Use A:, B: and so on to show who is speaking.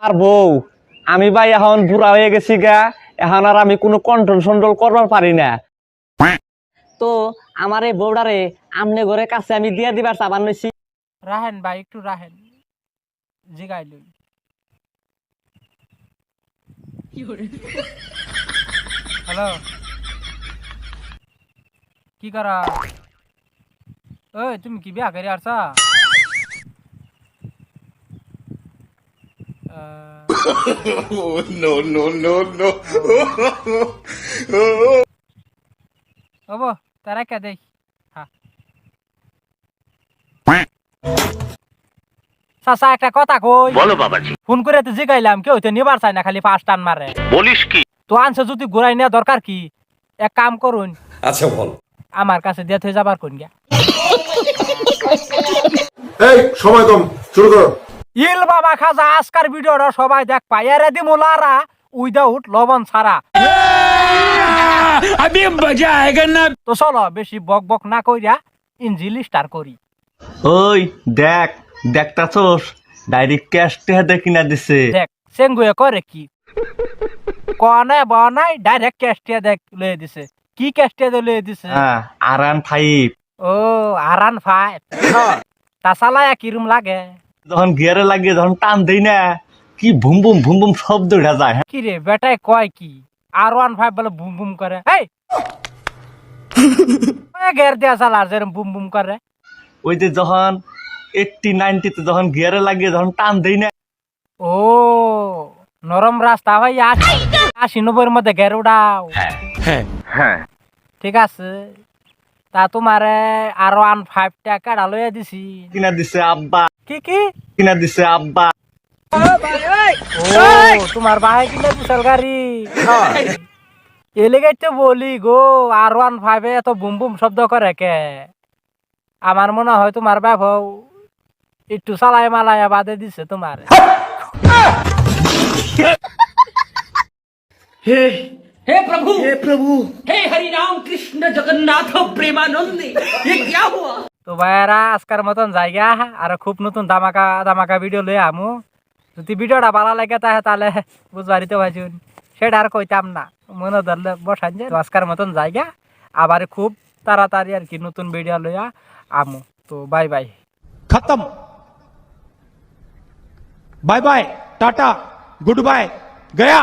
A: আর বউ আমি ভাই এখন বুড়া হয়ে গেছি গা, এখন আর আমি কোনো কন্ট্রোল সন্ট্রোল করবার পারি না। তো আমার এই বউডারে আমনে ঘরে কাছে আমি দিয়া দিবার চাবান নইছি।
B: রাহেন ভাই একটু রাহেন, জিগাই লই। হ্যালো, কি করা? ওই তুমি কি বিয়া করে আসছা?
C: No, no, no, no.
B: ওবো তারা কে দেখ। চাচা একটা কথা কই।
D: বলো বাবাজি।
B: ফোন করে তো জিগাইলাম, কেউ তো নিবার চাই না, খালি পাঁচ টান মারে।
D: বলিস কি?
B: তো আনছে যদি ঘুরাই নেওয়া দরকার কি? এক কাম করুন,
E: আচ্ছা বল।
B: আমার কাছে দিয়ে থই যাবার কোন গিয়া।
E: এই সময় কম, শুরু করো।
B: ইল বাবা খাজা, আজকার ভিডিওটা সবাই দেখ পাই। এর দি মোলারা উইদাউট লবণ ছাড়া।
D: अभी मजा आएगा ना।
B: তো চলো বেশি বক বক না কইরা ইঞ্জিল স্টার করি।
A: ওই দেখ দেখতাছস ডাইরেক্ট ক্যাশ টেহাতে কিনা দিছে।
B: দেখ সেঙ্গুয়ে করে কি কনে বনাই ডাইরেক্ট ক্যাশটিয়া দেখ লয়ে দিছে। কি ক্যাশটিয়া লয়ে দিছে?
A: হ্যাঁ R15।
B: ও আরান 5। তা চালায়া কিরম লাগে?
A: যখন গিয়ারে লাগিয়ে যখন টান দেই না, কি ভুম ভুম ভুম ভুম শব্দ উঠা যায়। হ্যাঁ?
B: কি রে বেটায় কয় কি R15 বলে বুম বুম করে? এই গের দিয়া চালার যেরম বুম বুম করে।
A: ওই যে যখন 80-90 তে যখন গিয়ারে লাগিয়ে যখন টান দেই না।
B: ও নরম রাস্তা ভাই, 80-90 মধ্যে গের উড়াও।
D: হ্যাঁ
B: ঠিক আছে, তা তোমারে R15 টাকা লইয়া দিছি।
A: কিনা দিছে আব্বা,
B: কি কি
A: কিনা দিছে আব্বা।
B: ও তোমার ভাই কিনে বিশাল গাড়ি। এলেগাইতে বলি গো, R15 এত বুম বুম শব্দ করে কে? আমার মনে হয় তোমার বাবাও একটু চালাই মালায়া বাদে দিছে তোমার।
F: हे प्रभु हे हरि राम कृष्ण जगन्नाथ प्रेमानंद ये क्या हुआ।
B: তো ভাইয়ারা আজকের মতন জায়গা, আর খুব নতুন ধামাকা ধামাকা ভিডিও লই আমু। যদি ভিডিওটা ভালো লাগে তাহলে বুঝবারিতে ভাইছুন, সেটা আর কইতাম না, মনে ধরলে বসান যে। আজকের মতন জায়গা, আবার খুব তাড়াতাড়ি আর কি নতুন ভিডিও লইয়া আমু। তো বাই বাই।
G: खत्म। Bye bye, tata, goodbye, गया।